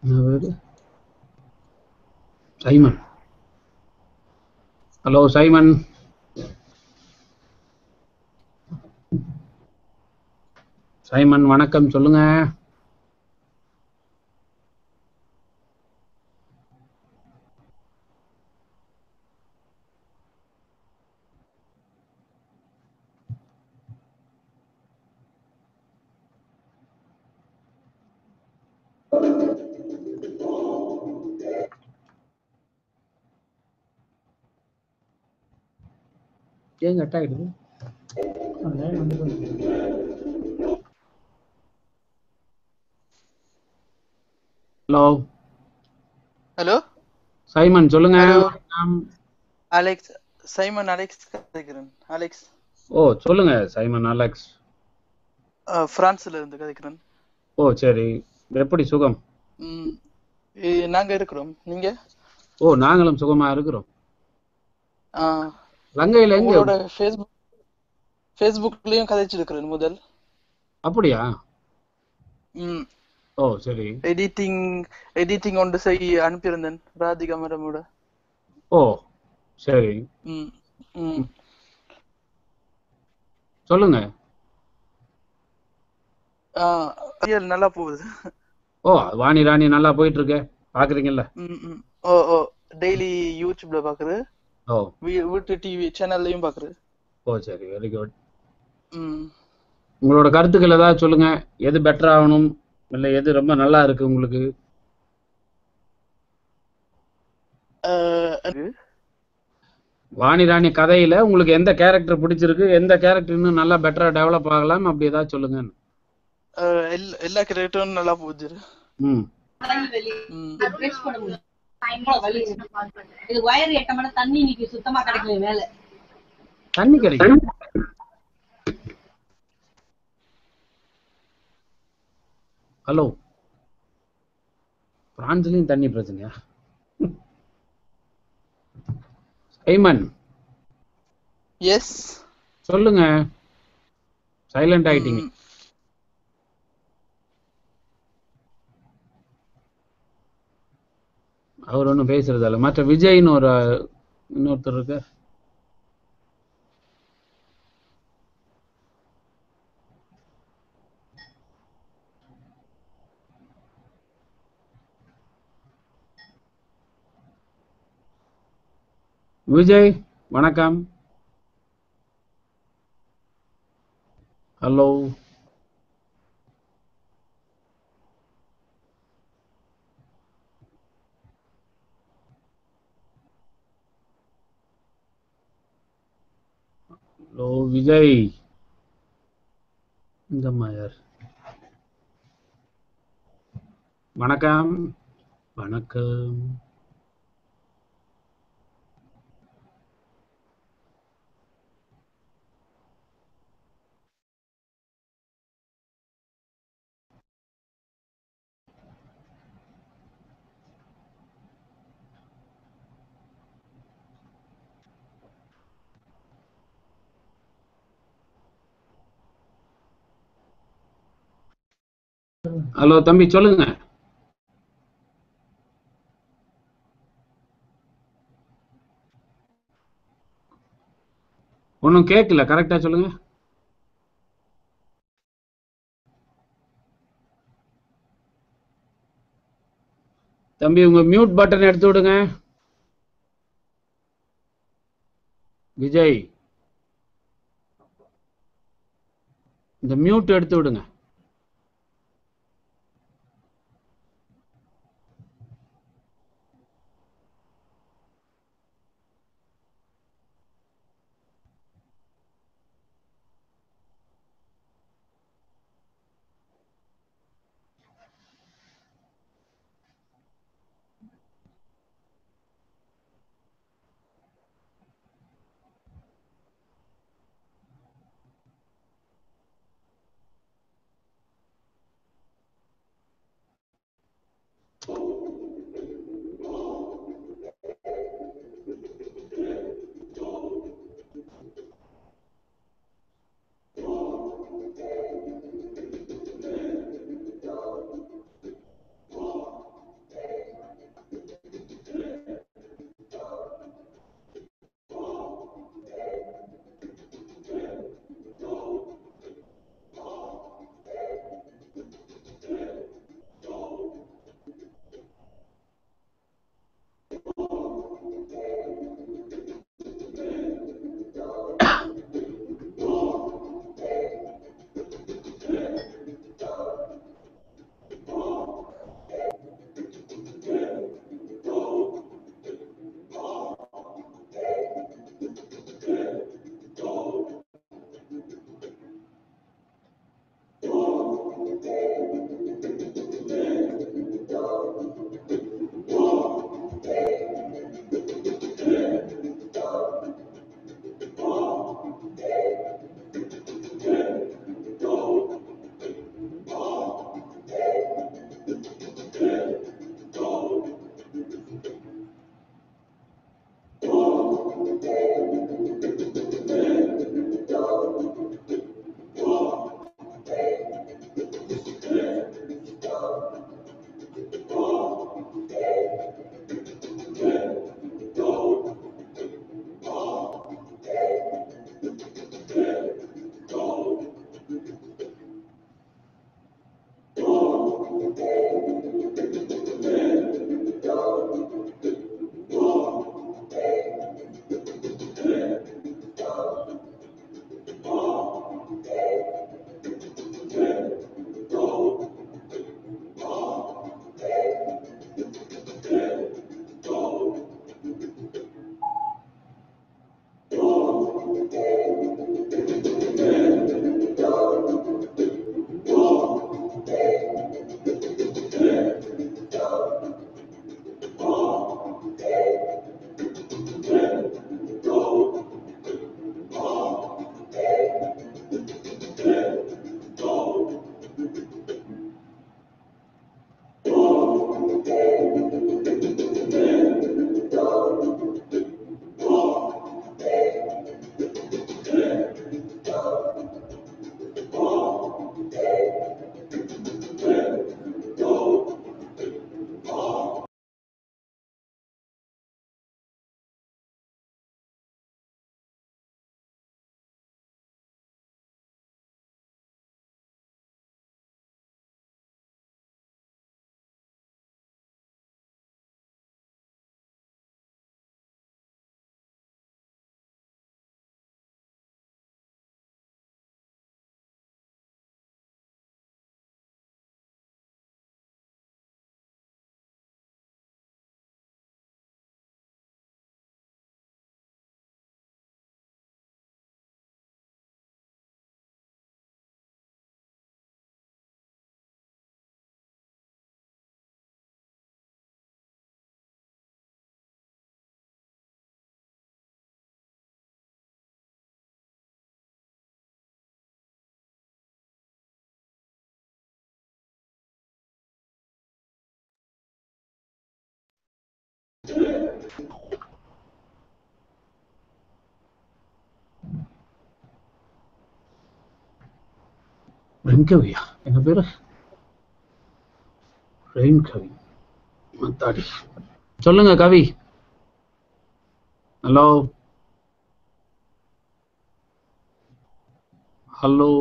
அவரு Simon. Hello Simon. Simon வணக்கம், சொல்லுங்க. ஏன் கட் ஆயிடுது? ஹலோ ஹலோ சைமன், சொல்லுங்க. ஹலோ வணக்கம். அலெக்ஸ், சைமன் அலெக்ஸ் கதைக்கிறேன். அலெக்ஸ் ஓ சொல்லுங்க சைமன் அலெக்ஸ். பிரான்ஸ்ல இருந்து கதைக்கிறேன். ஓ சரி, எப்படி சுகம்? நாங்க இருக்கிறோம், நீங்க? ஓ நாங்களும் சுகமா இருக்கிறோம். ஆ, லங்கையில எங்க? உங்களோட ஃபேஸ்புக்லயும் கதைச்சிருக்கிறேன் முதல். அப்படியா? ம் ஓ சரி. எடிட்டிங் ஒன்று செய்ய அனுப்பியிருந்தேன் ராதிகா மேடமோட. ஓ சரி. ம் ம் சொல்லுங்க. நல்லா போகுது. ஓ வாணி ராணி நல்லா போயிட்டு இருக்கு, பாக்குறீங்கல்ல? ம் ஓ ஓ டெய்லி யூடியூப்ல பாக்குறது, ஓ வீட்டு டிவி சேனல்லையும் பாக்குறது. ஓ சரி, வெரி குட். ம் உங்களோட கருத்துக்கள் ஏதாவது சொல்லுங்க. எது பெட்டர் ஆகணும், இல்லை எது ரொம்ப நல்லா இருக்கு உங்களுக்கு? வாணி ராணி கதையில உங்களுக்கு எந்த கேரக்டர் பிடிச்சிருக்கு, எந்த கேரக்டர் இன்னும் நல்லா பெட்டரா டெவலப் ஆகலாம், அப்படி ஏதாவது சொல்லுங்க. எல்லா கிரியேட்டரும் நல்லா போகுது. ம் தண்ணி கிடைக்கும். ஹலோ, பிரான்ஸ்லயும் தண்ணி பிரச்சனையா? சைமன் எஸ், சொல்லுங்க, சைலண்ட் ஆயிட்டீங்க. அவர் ஒன்றும் பேசுறது இல்ல. மற்ற விஜய்னு ஒரு இன்னொருத்தர் இருக்கு. விஜய் வணக்கம். Hello hello Vijay. இந்த யார்? வணக்கம் வணக்கம். ஹலோ தம்பி, சொல்லுங்க. ஒன்றும் கேட்கல, கரெக்டா சொல்லுங்க. தம்பி, உங்க மியூட் பட்டன் எடுத்து விடுங்க. விஜய், இந்த மியூட் எடுத்து விடுங்க. ரெங்கவியா எங்க பேரு ரெயின் கவி மத்தாடி. சொல்லுங்க கவி. Hello hello.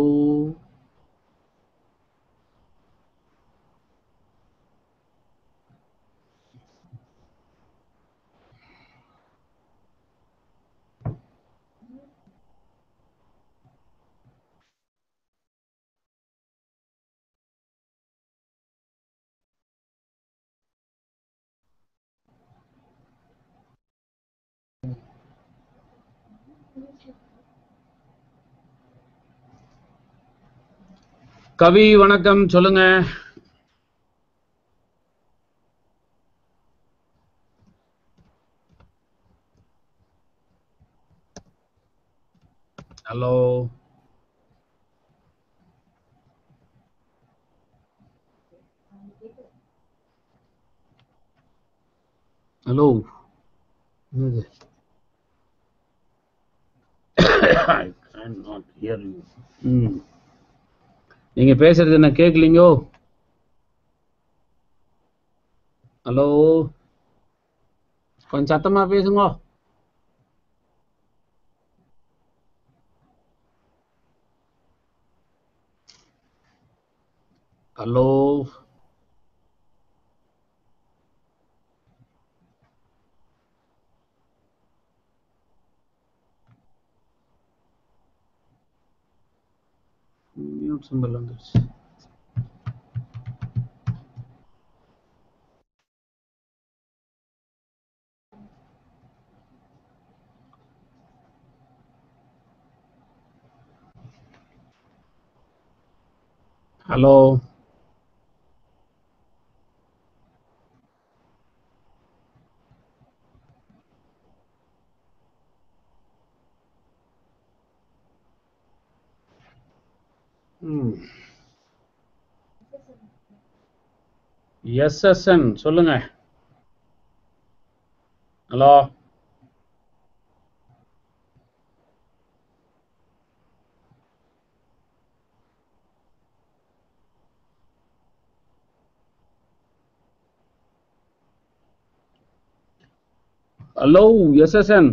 கவி வணக்கம், சொல்லுங்க. Hello hello. என்னது? I cannot hear you. நீங்க பேசுறது என்ன கேட்கலீங்கோ? ஹலோ, கொஞ்சம் சத்தமா பேசுங்க. ஹலோ மியூட் சிம்பல் வந்துருச்சு. ஹலோ எஸ்எஸ்என் சொல்லுங்க. Hello hello SSN.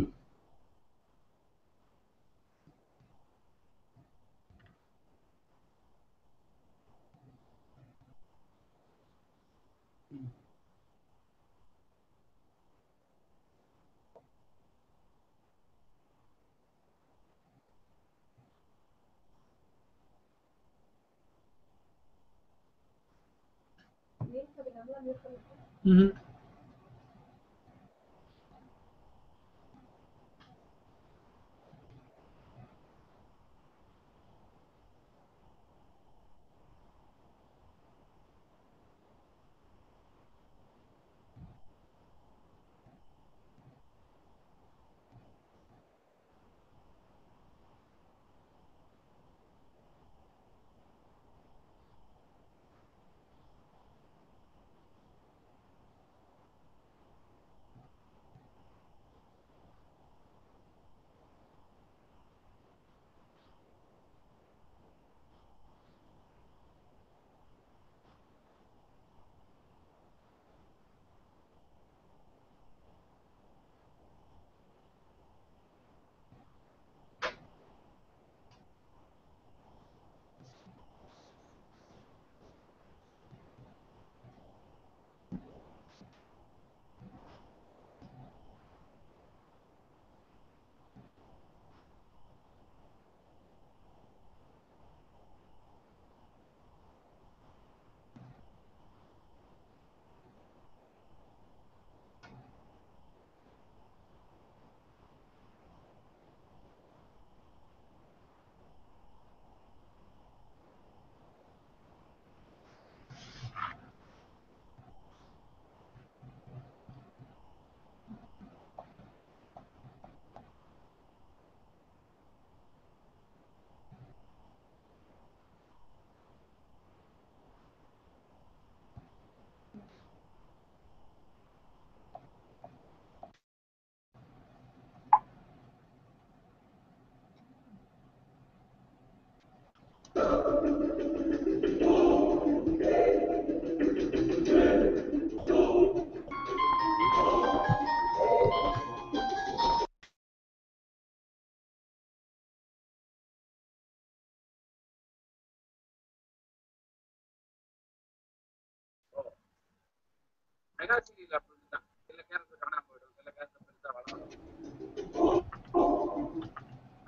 Mega serial அப்படிதான். சில கேரக்டர் காணாம போயிடும், சில கேரக்டர் பெருசா வளரும்.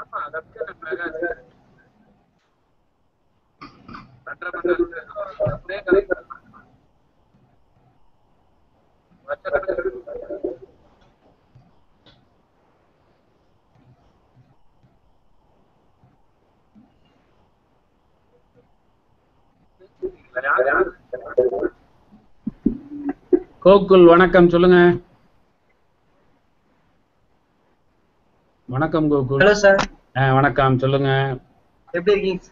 ஆமா, அது அப்படியே மெகா சீரியல் ஒரே கதை கோகுல் வணக்கம் சொல்லுங்க. வணக்கம் கோகுல். Hello sir. வணக்கம் சொல்லுங்க. எப்படி இருக்கீங்க?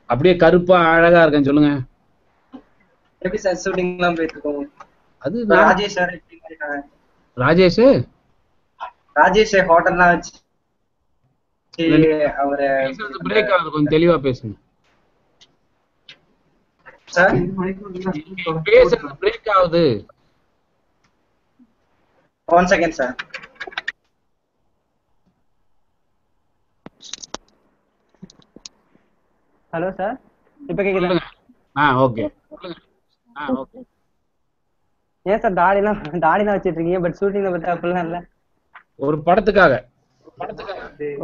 அப்படியே கருப்பா அழகா இருக்கேன் சொல்லுங்க. எப்படி சார் ஷூட்டிங்லாம் போயிட்டு இருக்கோம்? அது ராஜேஷ் சார் எப்படி இருக்காங்க? ராஜேஷ் ஹோட்டல்லாம் வச்சு அவரை பிரேக் ஆகுது, கொஞ்சம் தெளிவா பேசுங்க சார். பேசுறது பிரேக் ஆகுது. 1 செகண்ட் சார். ஹலோ சார், இப்ப கேக்குதா? ஓகே. ஓகே. ஏன் சார் தாடிலாம் வச்சிட்டு இருக்கீங்க, பட் ஷூட்டிங்ல பார்த்தா அப்படிலாம் இல்ல. ஒரு படத்துக்காக.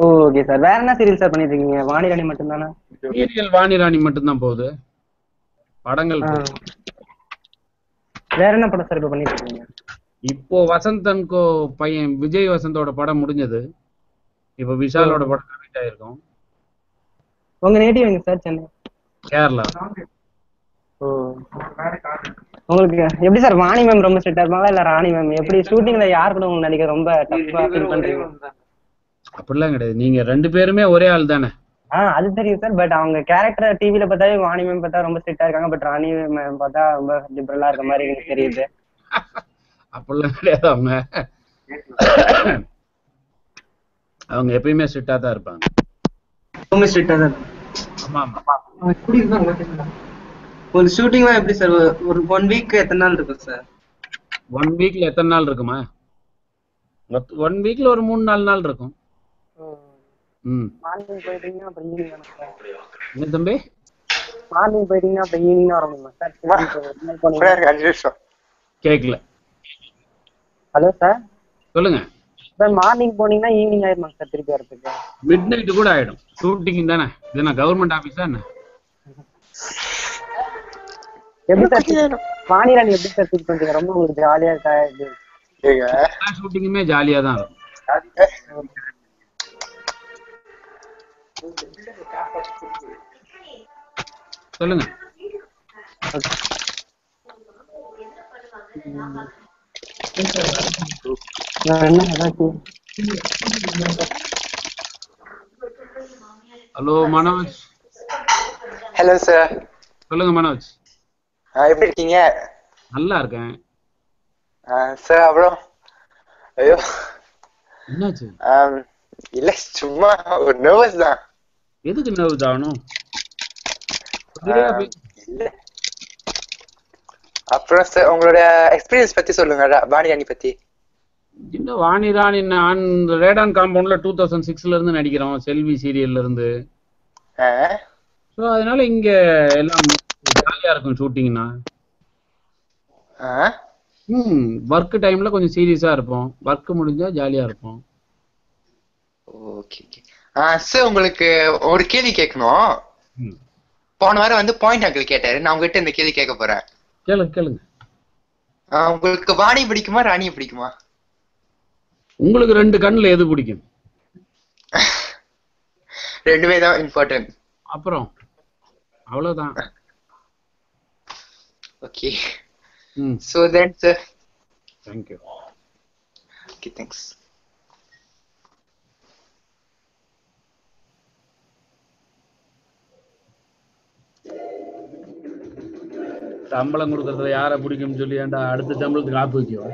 Okay sir. வேற என்ன சீரியல் சார் பண்ணிட்டு இருக்கீங்க? வாணிராணி மட்டும் தானா? சீரியல் வாணிராணி மட்டும் தான் போகுது, படங்கள் வேற என்ன படம் சார் இப்ப பண்ணிட்டு இருக்கீங்க? இப்போ வசந்தன்கோ பையன் விஜய் வசந்தோட படம் முடிஞ்சது. இப்போ விஷாலோட படம் கமிட் ஆயிருக்கும். உங்க நேட்டிவ் எங்க சார்? சென்னை, கேரளா. உங்களுக்கு எப்படி சார் வாணி மேம் ரொம்ப ஸ்ட்ரிக்ட்டா இருப்பாங்களா இல்ல ராணி மேம்? எப்படி ஷூட்டிங்ல யார் கூட உங்களுக்கு நடிக்க ரொம்ப டஃப்பா ஃபீல் பண்றீங்க? அப்படிலாம் கிடையாது, நீங்க 2 பேருமே ஒரே ஆள் தானே. அது தெரியும் சார், பட் அவங்க கேரக்டர் டிவில பார்த்தாவே வாணி மேம் பார்த்தா ரொம்ப ஸ்ட்ரிக்ட்டா இருக்காங்க, பட் ராணி மேம் பார்த்தா ரொம்ப லிபரலா இருக்க மாதிரி எனக்கு தெரியுது. அப்படிலாம் கிடையாது, அவங்க எப்பயுமே ஸ்ட்ரிக்ட்டா தான் இருப்பாங்க. எப்பவுமே ஸ்ட்ரிக்ட்டா தான். ஆமா ஆமா. ஒரு ஷூட்டிங்லாம் எப்படி சார்? ஒரு 1 வீக் எத்தனை நாள் இருக்கும் சார்? 1 வீக்ல எத்தனை நாள் இருக்குமா? 1 வீக்ல ஒரு 3-4 நாள் இருக்கும். மார்னிங் போயிட்டீங்கன்னா அப்புறம் ஈவினிங் வேணும் சார். என்ன தம்பி? மார்னிங் போயிட்டீங்கன்னா அப்புறம் ஈவினிங் வர முடியுமா சார்? கேட்கல. Hello sir. சொல்லுங்க சார். மார்னிங் போனீங்கன்னா ஈவினிங் ஆயிடுமா சார் திருப்பி வரதுக்கு? மிட் நைட் கூட ஆயிடும். ஷூட்டிங் தானே, இது என்ன கவர்மெண்ட் ஆபீஸா என்ன? எப்படி சார் வாணிராணி எப்படி சார் ஷூட் பண்றீங்க? ரொம்ப உங்களுக்கு ஜாலியா இருக்கா? ஷூட்டிங்குமே ஜாலியா தான் இருக்கும். சொல்லுங்க. ஹலோ மனோஜ். Hello sir. சொல்லுங்க மனோஜ். எப்படி இருக்கீங்க? நல்லா இருக்கேன் சார். அப்புறம் ஐயோ என்னாச்சு? இல்ல சும்மா ஒரு நர்வஸ் தான். எதுக்கு நர்வஸ் ஆகணும்? இல்ல. அப்புறம் சார் உங்களோட எக்ஸ்பீரியன்ஸ் பத்தி சொல்லுங்க, வாணிராணி பத்தி. இந்த வாணிராணி நான் ரேடான் காம்பவுண்ட்ல 2006ல இருந்து நடிக்கிறோம், செல்வி சீரியல்ல இருந்து. ஸோ அதனால இங்க எல்லாம் ஜாலியா இருக்கும் ஷூட்டிங்னா. ஒர்க் டைம்ல கொஞ்சம் சீரியஸா இருப்போம், ஒர்க் முடிஞ்சா ஜாலியா இருப்போம். Okay okay. சார் உங்களுக்கு ஒரு கேள்வி கேட்கணும். போன வாரம் வந்து பாயிண்ட் அங்கிள் கேட்டாரு, நான் உங்ககிட்ட இந்த கேள்வி கேட்க போறேன். கேளுங்க கேளுங்க. உங்களுக்கு வாணி பிடிக்குமா ராணியை பிடிக்குமா? உங்களுக்கு 2 கண்ணுல எது பிடிக்கும்? ரெண்டுமே தான் இம்பார்ட்டன்ட். அப்புறம் அவ்வளவுதான். Okay. So then sir. Thank you. Okay, thanks. சம்பளம் கொடுக்கறதுல யாரை பிடிக்கும்னு சொல்லி ஏன்டா அடுத்த சம்பளத்துக்கு காப்பு வைக்கவா?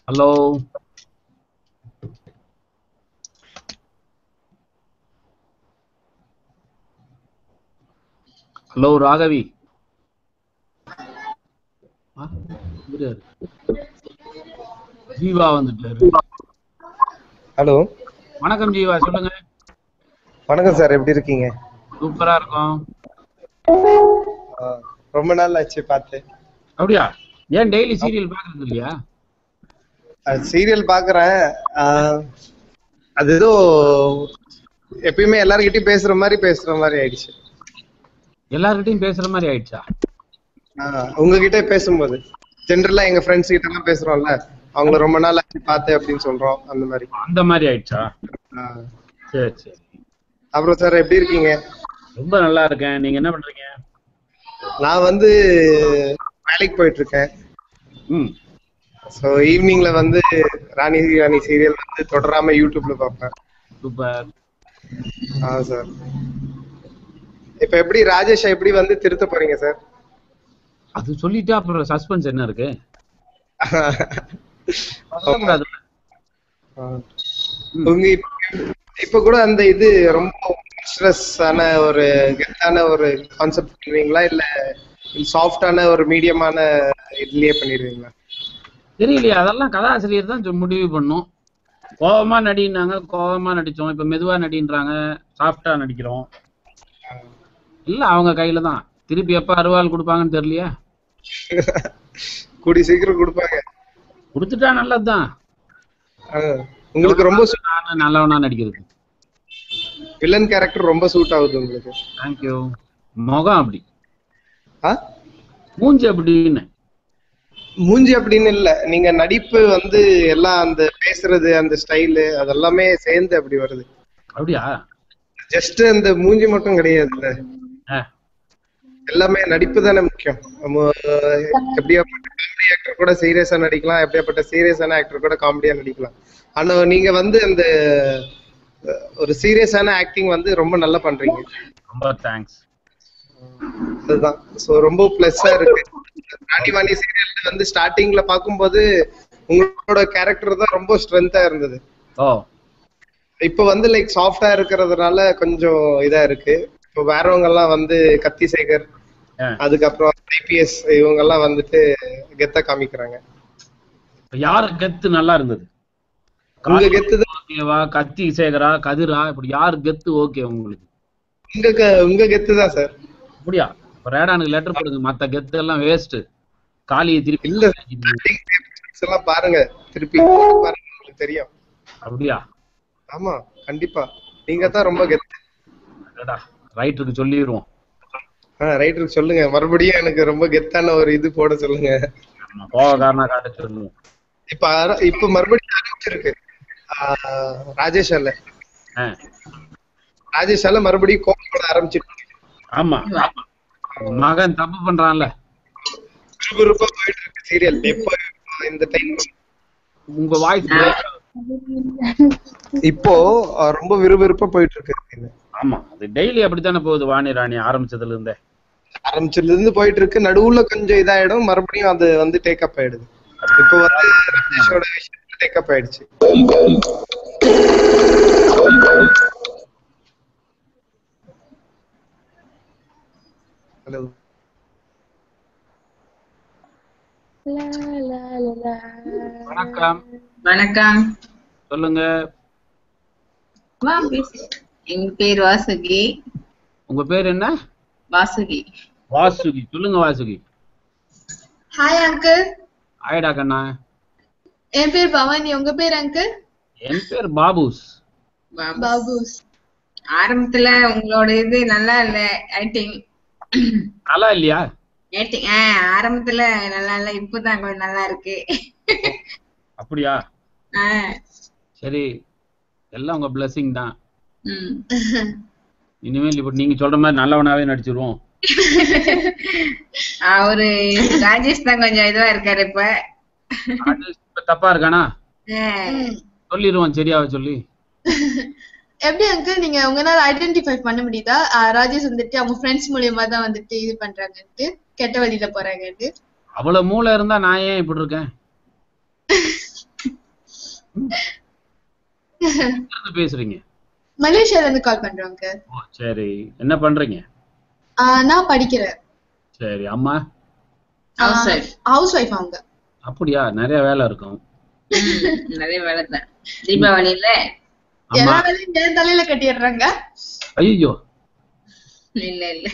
Hello hello Raghavi. ஜீவா வந்துட்டாரு. ஹலோ வணக்கம் ஜீவா, சொல்லுங்க. வணக்கம் சார், எப்படி இருக்கீங்க? சூப்பரா இருக்கும். ரொம்ப நாள் ஆச்சு பார்த்து. அப்படியா? ஏன் டெய்லி சீரியல் பாக்குறது இல்லையா? சீரியல் பாக்குறேன். அது ஏதோ எப்பயுமே எல்லார்கிட்டயும் பேசுற மாதிரி ஆயிடுச்சு. எல்லார்கிட்டயும் பேசுற மாதிரி ஆயிடுச்சா? உங்ககிட்ட பேசும்போது ஜென்ரலா எங்க ஃப்ரெண்ட்ஸ் கிட்ட எல்லாம் பேசுறோம்ல, அவங்கள ரொம்ப நாள் ஆச்சு பார்த்தேன் அப்படின்னு சொல்றோம். அந்த மாதிரி ஆயிடுச்சா? சரி சரி. அப்புறம் சார் எப்படி இருக்கீங்க? ரொம்ப நல்லா இருக்கேன். நீங்க என்ன பண்றீங்க? நான் வந்து வேலைக்கு போயிட்டு இருக்கேன். ஸோ ஈவினிங்ல வந்து ராணி சீரியல் வந்து தொடராம யூடியூப்ல பார்ப்பேன். சூப்பர். சார் இப்ப எப்படி ராஜேஷ் எப்படி வந்து திருத்த போறீங்க சார்? அது சொல்லிட்டா அப்புறம் சஸ்பென்ஸ் என்ன இருக்கு? உங்க இப்ப கூட அந்த இது ரொம்ப ஸ்ட்ரெஸ் ஆன ஒரு கெத்தான ஒரு கான்செப்ட் பண்ணுவீங்களா, இல்ல சாஃப்டான ஒரு மீடியமான இதுலயே பண்ணிடுவீங்களா? தெரியலையே, அதெல்லாம் கதாசிரியர் தான் முடிவு பண்ணும். கோபமா நடினாங்க, கோபமா நடிச்சோம். இப்ப மெதுவா நடின்றாங்க, சாஃப்டா நடிக்கிறோம். இல்ல அவங்க கையில தான். திருப்பி எப்ப அருவாள் கொடுப்பாங்கன்னு தெரியலையா? கூடி சீக்கிரம் கொடுப்பாங்க. கொடுத்துட்டா நல்லதுதான். உங்களுக்கு ரொம்ப நல்லவனா நடிக்கிறது. வில்லன் கேரக்டர் ரொம்ப சூட் ஆகுது உங்களுக்கு. தேங்க்யூ. முகம் அப்படி, மூஞ்சி அப்படின்னு. மூஞ்சி அப்படின்னு இல்ல, நீங்க நடிப்பு வந்து எல்லாம் அந்த பேசுறது அந்த ஸ்டைலு அதெல்லாமே சேர்ந்து அப்படி வருது. அப்படியா? ஜஸ்ட் அந்த மூஞ்சி மட்டும் கிடையாதுல்ல, எல்லாமே நடிப்பு தானே முக்கியம். நம்ம எப்படியாப்பட்ட காமெடி ஆக்டர் கூட சீரியஸா நடிக்கலாம், எப்படியாப்பட்ட சீரியஸான ஆக்டர் கூட காமெடியா நடிக்கலாம். ஆனா நீங்க வந்து அந்த ஒரு சீரியஸான ஆக்டிங் வந்து ரொம்ப நல்லா பண்றீங்க. ரொம்ப தேங்க்ஸ். அதுதான் சோ ரொம்ப பிளஸ்ஸா இருக்கு. ராணிவாணி சீரியல்ல வந்து ஸ்டார்டிங்ல பாக்கும்போது உங்களோட கேரக்டர் தான் ரொம்ப ஸ்ட்ரென்த்தா இருந்தது. இப்ப வந்து லைக் சாஃப்டா இருக்கிறதுனால கொஞ்சம் இதா இருக்கு. இப்போ வேறவங்க எல்லாம் வந்து கத்தி சேகர், அதுக்கப்புறம் ஐபிஎஸ் இவங்க எல்லாம் வந்துட்டு கெத்த காமிக்கிறாங்க. யாரு கெத்து நல்லா இருந்தது? உங்க கெத்து ஓகேவா, கத்தி சேகரா, கதிரா, இப்படி யாரு கெத்து ஓகே உங்களுக்கு? உங்க கெத்து தான் சார். அப்படியா? ரேடானுக்கு லெட்டர் போடுங்க, மத்த கெத்து எல்லாம் வேஸ்ட். காலியை திருப்பி இல்ல எல்லாம் பாருங்க, திருப்பி பாருங்க, உங்களுக்கு தெரியும். அப்படியா? ஆமா கண்டிப்பா, நீங்க தான் ரொம்ப கெத்து. ரைட்டருக்கு சொல்லிடுவோம். ரைட்டருக்கு சொல்லுங்க, மறுபடியும் எனக்கு ரொம்ப கெத்தான ஒரு இது போட சொல்லுங்க. கோவக்காரனா காட்ட சொல்லுவோம். இப்ப மறுபடியும் ஆரம்பிச்சிருக்கு ராஜேஷால. ராஜேஷால மறுபடியும் கோவம் போட ஆரம்பிச்சிருக்கு. ஆமா, மகன் தப்பு பண்றான்ல. விறுவிறுப்பா போயிட்டு இருக்கு சீரியல். எப்போ இந்த டைம் உங்க வாய்ஸ் இப்போ ரொம்ப விறுவிறுப்பா போயிட்டு இருக்கு. ஆமா, அது டெய்லி அப்படித்தானே போகுது. வாணி ராணி ஆரம்பிச்சதுல இருந்து போயிட்டு இருக்கு. நடுவுல கொஞ்சம் இதாயிடும், மறுபடியும் அது வந்து டேக்கப் ஆயிடுது. இப்போ வந்து ராஜேஷோட விஷயத்துல டேக்கப் ஆயிடுச்சு. ஹலோ வணக்கம். வணக்கம், சொல்லுங்க. எங்க பேர் வாசுகி. உங்க பேர் என்ன? வாசுகி. வாசுகி, சொல்லுங்க வாசுகி. Hi uncle. ஹாய்டா கண்ணா. என் பேர் பவானி. உங்க பேர் அங்கிள்? என் பேர் பாபுஸ். பாபுஸ். ஆரம்பத்துல உங்களோட இது நல்லா இல்ல, ஆக்டிங் நல்லா இல்லையா? ஆக்டிங் ஆரம்பத்துல நல்லா இல்ல, இப்பதான் கொஞ்சம் நல்லா இருக்கு. அப்படியா? சரி, எல்லாம் உங்க பிளஸிங் தான். இனிமேல் இப்ப நீங்க சொல்ற மாதிரி நல்லவனாவே நடிச்சிருவோம். அவரு ராஜேஷ் தான் கொஞ்சம் இதுவா இருக்காரு இப்ப. தப்பா இருக்கானா? சொல்லிடுவோம் சரியாவ சொல்லி. எப்படி அங்கிள் நீங்க உங்களால ஐடென்டிஃபை பண்ண முடியுதா ராஜேஷ் வந்துட்டு அவங்க ஃப்ரெண்ட்ஸ் மூலியமா தான் வந்துட்டு இது பண்றாங்கன்ட்டு, கெட்ட வழியில போறாங்கன்ட்டு? அவ்வளவு மூளை இருந்தா நான் ஏன் இப்படி இருக்கேன்? பேசுறீங்க? மலேசியால இருந்து கால் பண்றாங்க. சரி, என்ன பண்றீங்க? நான் படிக்கிறேன். சரி, அம்மா? ஹவுஸ் வைஃப் அவங்க. அப்படியா? நிறைய வேலை இருக்கும். நிறைய வேலை தான். தீபாவளியில எல்லா வேலையும் என் தலையில கட்டிடுறாங்க. ஐயோ. இல்ல இல்ல.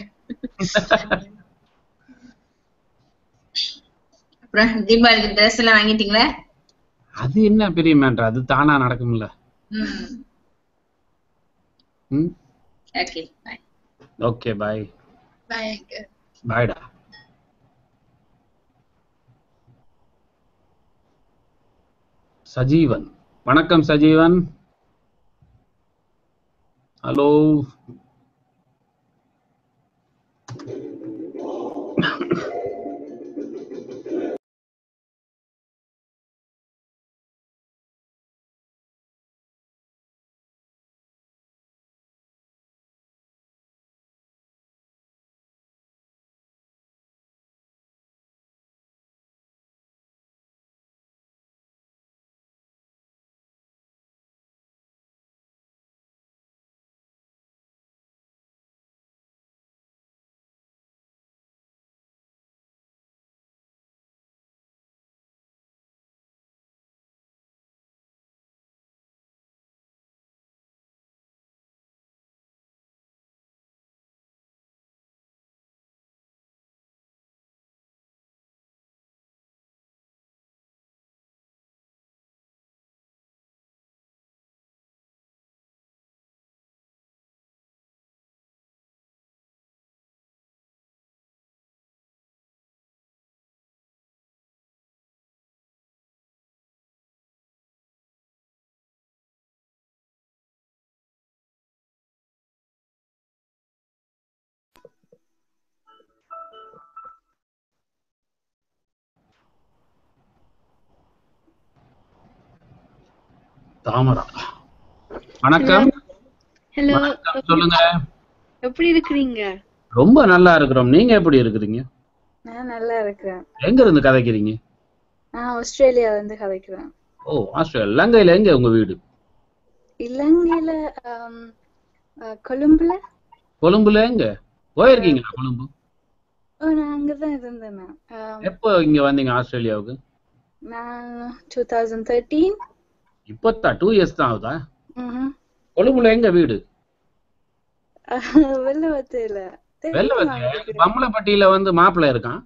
அப்புறம் தீபாவளிக்கு ட்ரெஸ் எல்லாம் வாங்கிட்டீங்களா? அது என்ன பெரிய மேட்டர், அது தானா நடக்கும்ல. Okay bye. Okay bye. Bye. பைடா. சஜீவன், வணக்கம் சஜீவன். ஹலோ. தாமரா. வணக்கம். ஹலோ, வணக்கம், சொல்லுங்க. எப்படி இருக்கிறீங்க? ரொம்ப நல்லா இருக்கிறோம். நீங்க எப்படி இருக்கிறீங்க? நான் நல்லா இருக்கிறேன். எங்க இருந்து கதைக்கிறீங்க? நான் ஆஸ்திரேலியால இருந்து கதைக்கிறேன். ஓ, ஆஸ்திரேலியா. இலங்கையில எங்க உங்க வீடு? இலங்கையில கொழும்புல. கொழும்புல எங்க போயிருக்கீங்களா? கொழும்பு. நான் அங்கதான் இருந்தேன். எப்போ இங்க வந்தீங்க ஆஸ்திரேலியாவுக்கு? நான் 2013. இப்போதான் 2 இயர்ஸ் தான் ஆகுதா? ம்ஹும். கொழும்புல எங்க வீடு? வெள்ளவத்தையில. வெள்ளவத்தை பம்பளப்பட்டியில வந்து மாப்பிள்ளை இருக்கான்.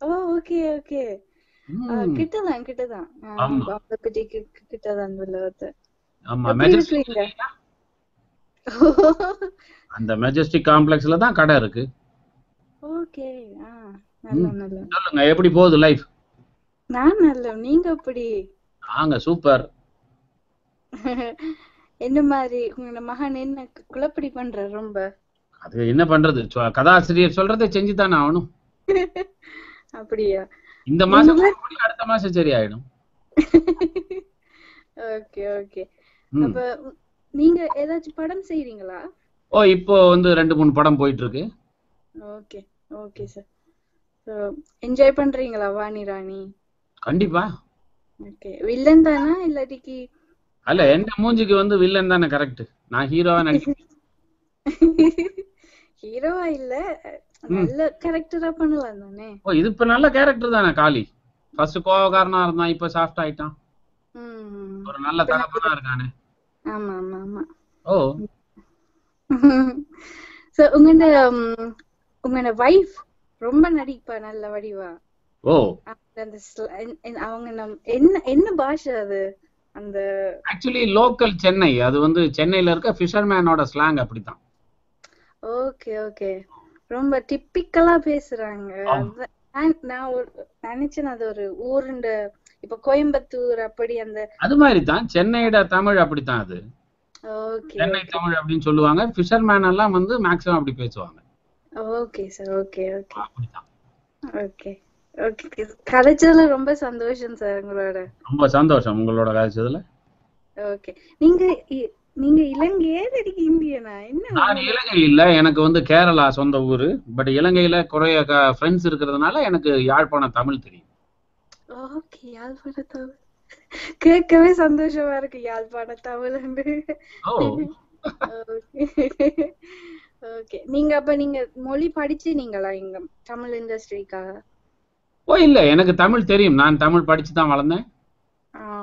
ஓ, ஓகே ஓகே. கிட்டதான் பம்பளப்பட்டிக்கு கிட்டதான் வெள்ளவத்தை. ஆமா, மெஜஸ்டிக். அந்த மெஜஸ்டிக் காம்ப்ளெக்ஸ்ல தான் கடை இருக்கு. ஓகே. நல்ல நல்ல. சொல்லுங்க, எப்படி போகுது லைஃப்? நான் நல்ல. நீங்க எப்படி? நாங்க சூப்பர். என்ன மாதிரி உங்க மகன் என்ன குழப்படி பண்ற? ரொம்ப அது என்ன பண்றது, கதாசிரியர் சொல்றதை செஞ்சுதானே ஆகணும். அப்படியா? இந்த மாசம் அடுத்த மாசம் சரி ஆயிடும். Okay okay. அப்ப நீங்க ஏதாச்சும் படம் செய்றீங்களா? ஓ, இப்போ வந்து 2-3 படம் போயிட்டு இருக்கு. Okay okay sir. So enjoy பண்றீங்களா வாணி ராணி? கண்டிப்பா. ஓகே. வில்லன் தானா இல்லாட்டிக்கு? அல்ல, எந்த மூஞ்சிக்கு வந்து வில்லன் தானே கரெக்ட். நான் ஹீரோவா நடிக்கிறேன். ஹீரோவா இல்ல, நல்ல கேரக்டரா பண்ணலாம் தானே. ஓ, இது இப்ப நல்ல கேரக்டர் தானே. காளி ஃபர்ஸ்ட் கோவக்காரனா இருந்தான், இப்ப சாஃப்ட் ஆயிட்டான். ஒரு நல்ல தகப்பனா இருக்கானே. ஆமா ஆமா ஆமா. ஓ. சோ உங்களோட வைஃப் ரொம்ப நடிப்பா, நல்ல வடிவா. ஓ. அவங்க என்ன என்ன பாஷை அது? அந்த ஆக்சுவலி லோக்கல் சென்னை. அது வந்து சென்னையில இருக்க ஃபிஷர்மேனோட ஸ்லாங் அப்படித்தான். Okay okay. ரொம்ப டிப்பிக்கலா பேசுறாங்க. நான் நினைச்சேன் அது ஒரு ஊருண்ட, இப்ப கோயம்புத்தூர் அப்படி அந்த அது மாதிரி தான் சென்னையோட தமிழ் அப்படித்தான். அது சென்னை தமிழ் அப்படின்னு சொல்லுவாங்க. ஃபிஷர்மேன் எல்லாம் வந்து மேக்ஸிமம் அப்படி பேசுவாங்க. Okay sir. Okay okay. அப்படிதான். Okay okay. கதைச்சதுல ரொம்ப சந்தோஷம் சார் உங்களோட. ரொம்ப சந்தோஷம் உங்களோட கதைச்சதுல. ஓகே. நீங்க நீங்க இலங்கையே இல்லாட்டி இந்தியனா? என்ன? நான் இலங்கை இல்ல, எனக்கு வந்து கேரளா சொந்த ஊரு. பட் இலங்கையில குறைய ஃப்ரெண்ட்ஸ் இருக்கிறதுனால எனக்கு யாழ்ப்பாணம் தமிழ் தெரியும். ஓகே. யாழ்ப்பாண தமிழ் கேட்கவே சந்தோஷமா இருக்கு. யாழ்ப்பாண தமிழ். ஓகே. நீங்க அப்ப நீங்க மொழி படிச்சீங்களா இங்க தமிழ் இண்டஸ்ட்ரிக்காக? ஓ இல்ல, எனக்கு தமிழ் தெரியும். நான் தமிழ் படிச்சு தான் வளர்ந்தேன்.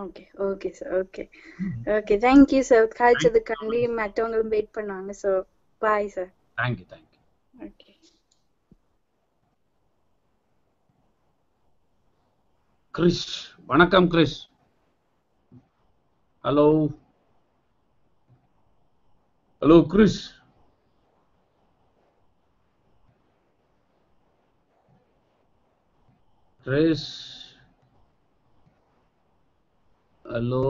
Okay okay sir. Okay okay. Thank you sir. காய்ச்சதுக்காண்டி மற்றவங்களும் வெயிட் பண்ணுவாங்க. So bye sir. Thank you thank you. Okay. Chris. வணக்கம் Chris. Hello hello Chris. Chris hello.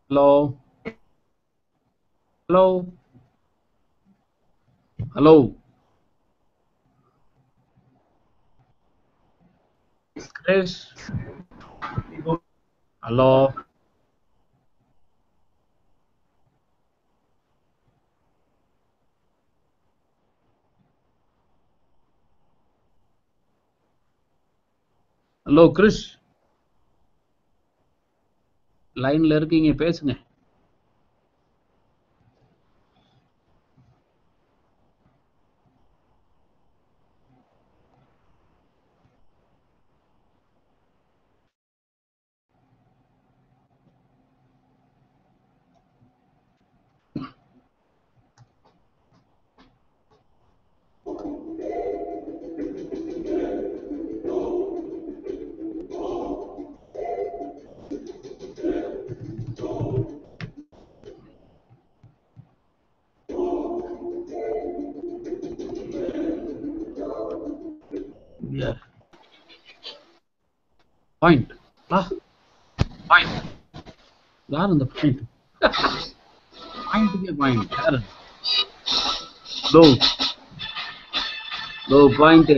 Hello hello hello. Chris hello. Hello Chris, லைன்ல இருக்கீங்க, பேசுங்க. Point யார் இந்த point? பாயிண்ட்டுக்கே பாயிண்ட் யாரு? லோ பாயிண்ட்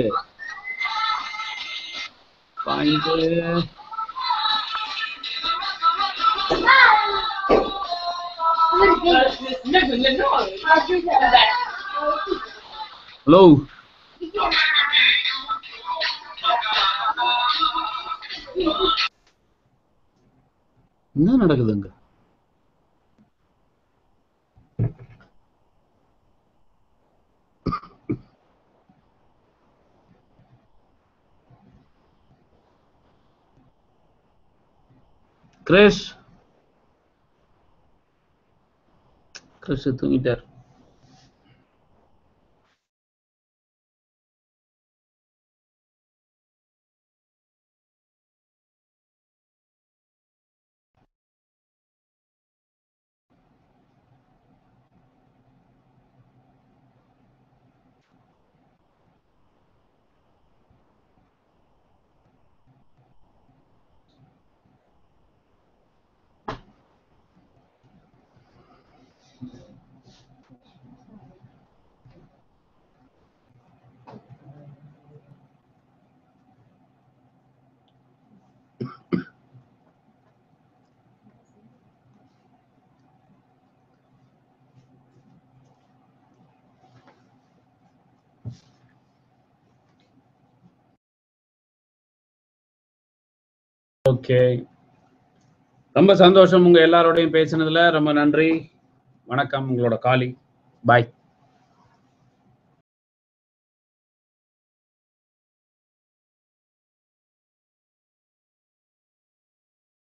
ஹலோ என்ன நடக்குதுங்க? கிரிஷ் தூங்கிட்டார். ஓகே, ரொம்ப சந்தோஷம் உங்க எல்லாரோடையும் பேசினதுல. ரொம்ப நன்றி. வணக்கம். உங்களோட காளி. பாய்.